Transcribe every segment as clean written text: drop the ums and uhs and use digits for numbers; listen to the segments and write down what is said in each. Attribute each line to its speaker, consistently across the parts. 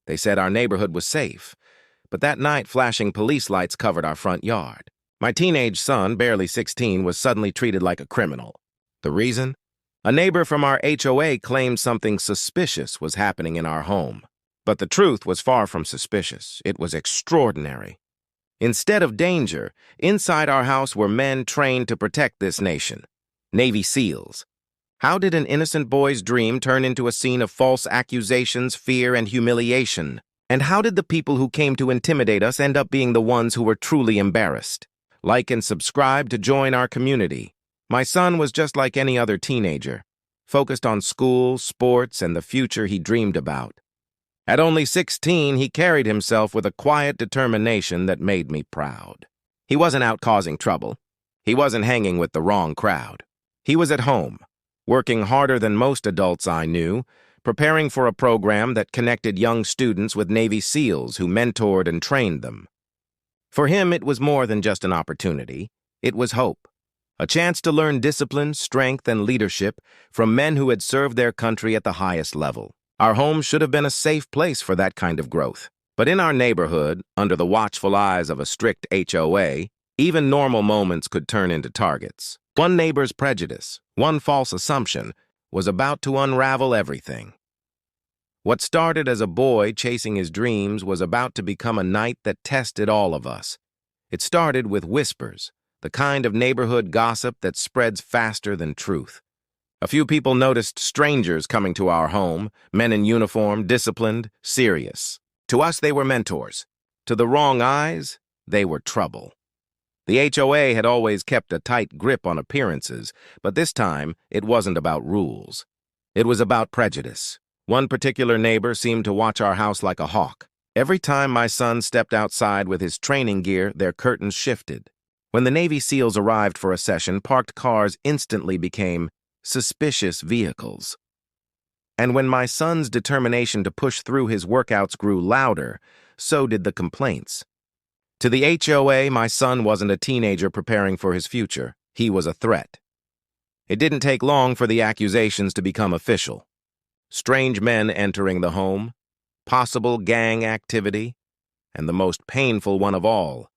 Speaker 1: They said our neighborhood was safe, but that night flashing police lights covered our front yard. My teenage son, barely 16, was suddenly treated like a criminal. The reason? A neighbor from our HOA claimed something suspicious was happening in our home. But the truth was far from suspicious. It was extraordinary. Instead of danger, inside our house were men trained to protect this nation. Navy SEALs. How did an innocent boy's dream turn into a scene of false accusations, fear, and humiliation? And how did the people who came to intimidate us end up being the ones who were truly embarrassed? Like and subscribe to join our community. My son was just like any other teenager, focused on school, sports, and the future he dreamed about. At only 16, he carried himself with a quiet determination that made me proud. He wasn't out causing trouble. He wasn't hanging with the wrong crowd. He was at home, working harder than most adults I knew, preparing for a program that connected young students with Navy SEALs who mentored and trained them. For him, it was more than just an opportunity. It was hope. A chance to learn discipline, strength, and leadership from men who had served their country at the highest level. Our home should have been a safe place for that kind of growth. But in our neighborhood, under the watchful eyes of a strict HOA, even normal moments could turn into targets. One neighbor's prejudice, one false assumption, was about to unravel everything. What started as a boy chasing his dreams was about to become a night that tested all of us. It started with whispers, the kind of neighborhood gossip that spreads faster than truth. A few people noticed strangers coming to our home, men in uniform, disciplined, serious. To us, they were mentors. To the wrong eyes, they were trouble. The HOA had always kept a tight grip on appearances, but this time, it wasn't about rules. It was about prejudice. One particular neighbor seemed to watch our house like a hawk. Every time my son stepped outside with his training gear, their curtains shifted. When the Navy SEALs arrived for a session, parked cars instantly became suspicious vehicles. And when my son's determination to push through his workouts grew louder, so did the complaints. To the HOA, my son wasn't a teenager preparing for his future. He was a threat. It didn't take long for the accusations to become official. Strange men entering the home, possible gang activity, and the most painful one of all,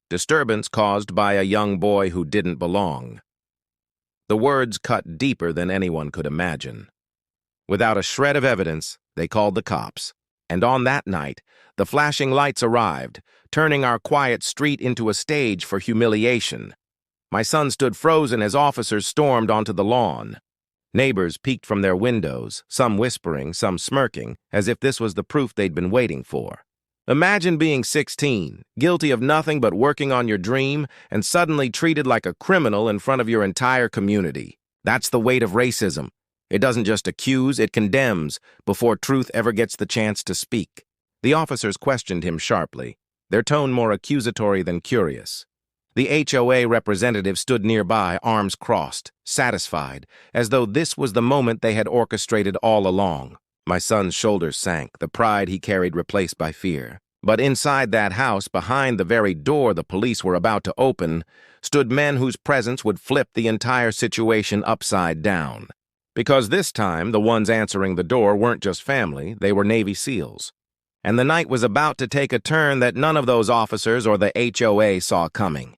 Speaker 1: disturbance caused by a young boy who didn't belong. The words cut deeper than anyone could imagine. Without a shred of evidence, they called the cops. And on that night, the flashing lights arrived, turning our quiet street into a stage for humiliation. My son stood frozen as officers stormed onto the lawn. Neighbors peeked from their windows, some whispering, some smirking, as if this was the proof they'd been waiting for. Imagine being 16, guilty of nothing but working on your dream, and suddenly treated like a criminal in front of your entire community. That's the weight of racism. It doesn't just accuse, it condemns, before truth ever gets the chance to speak. The officers questioned him sharply, their tone more accusatory than curious. The HOA representative stood nearby, arms crossed, satisfied, as though this was the moment they had orchestrated all along. My son's shoulders sank, the pride he carried replaced by fear. But inside that house, behind the very door the police were about to open, stood men whose presence would flip the entire situation upside down. Because this time, the ones answering the door weren't just family, they were Navy SEALs. And the night was about to take a turn that none of those officers or the HOA saw coming.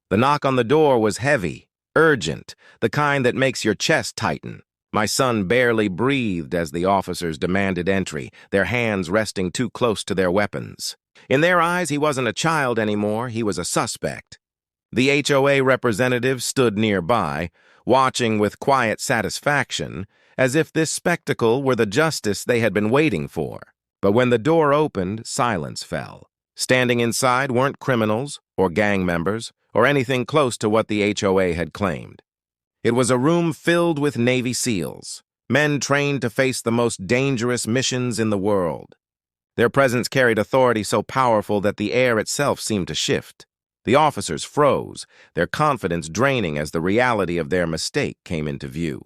Speaker 1: The knock on the door was heavy, urgent, the kind that makes your chest tighten. My son barely breathed as the officers demanded entry, their hands resting too close to their weapons. In their eyes, he wasn't a child anymore, he was a suspect. The HOA representative stood nearby, watching with quiet satisfaction, as if this spectacle were the justice they had been waiting for. But when the door opened, silence fell. Standing inside weren't criminals, or gang members, or anything close to what the HOA had claimed. It was a room filled with Navy SEALs, men trained to face the most dangerous missions in the world. Their presence carried authority so powerful that the air itself seemed to shift. The officers froze, their confidence draining as the reality of their mistake came into view.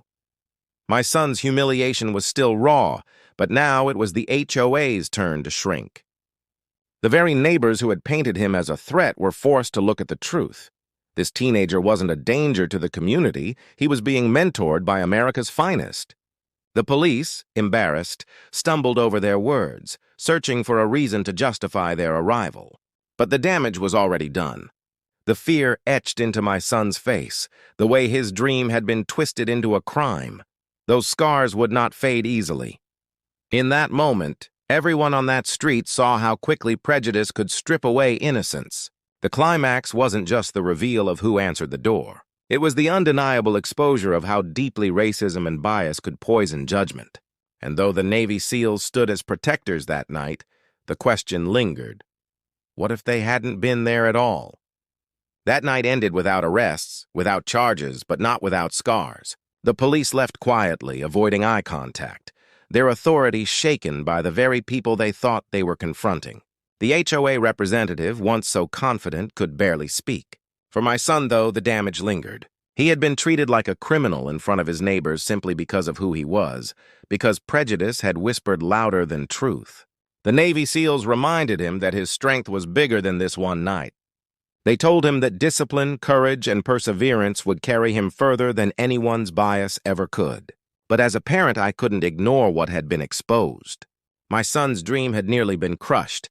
Speaker 1: My son's humiliation was still raw, but now it was the HOA's turn to shrink. The very neighbors who had painted him as a threat were forced to look at the truth. This teenager wasn't a danger to the community, he was being mentored by America's finest. The police, embarrassed, stumbled over their words, searching for a reason to justify their arrival. But the damage was already done. The fear etched into my son's face, the way his dream had been twisted into a crime. Those scars would not fade easily. In that moment, everyone on that street saw how quickly prejudice could strip away innocence. The climax wasn't just the reveal of who answered the door. It was the undeniable exposure of how deeply racism and bias could poison judgment. And though the Navy SEALs stood as protectors that night, the question lingered. What if they hadn't been there at all? That night ended without arrests, without charges, but not without scars. The police left quietly, avoiding eye contact, their authority shaken by the very people they thought they were confronting. The HOA representative, once so confident, could barely speak. For my son, though, the damage lingered. He had been treated like a criminal in front of his neighbors simply because of who he was, because prejudice had whispered louder than truth. The Navy SEALs reminded him that his strength was bigger than this one night. They told him that discipline, courage, and perseverance would carry him further than anyone's bias ever could. But as a parent, I couldn't ignore what had been exposed. My son's dream had nearly been crushed,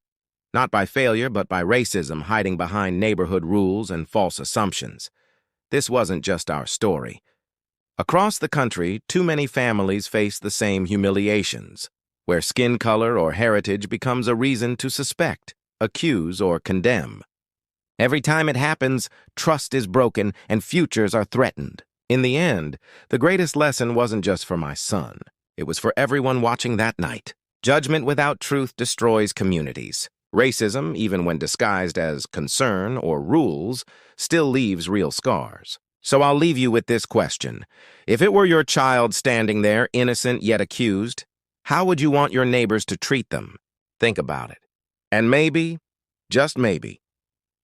Speaker 1: not by failure, but by racism hiding behind neighborhood rules and false assumptions. This wasn't just our story. Across the country, too many families face the same humiliations, where skin color or heritage becomes a reason to suspect, accuse, or condemn. Every time it happens, trust is broken and futures are threatened. In the end, the greatest lesson wasn't just for my son. It was for everyone watching that night. Judgment without truth destroys communities. Racism, even when disguised as concern or rules, still leaves real scars. So I'll leave you with this question. If it were your child standing there, innocent yet accused, how would you want your neighbors to treat them? Think about it. And maybe, just maybe,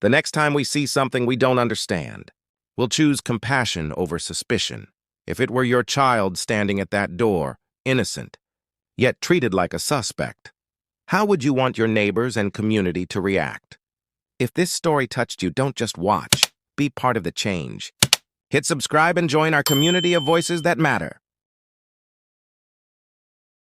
Speaker 1: the next time we see something we don't understand, we'll choose compassion over suspicion. If it were your child standing at that door, innocent, yet treated like a suspect, how would you want your neighbors and community to react? If this story touched you, don't just watch. Be part of the change. Hit subscribe and join our community of voices that matter.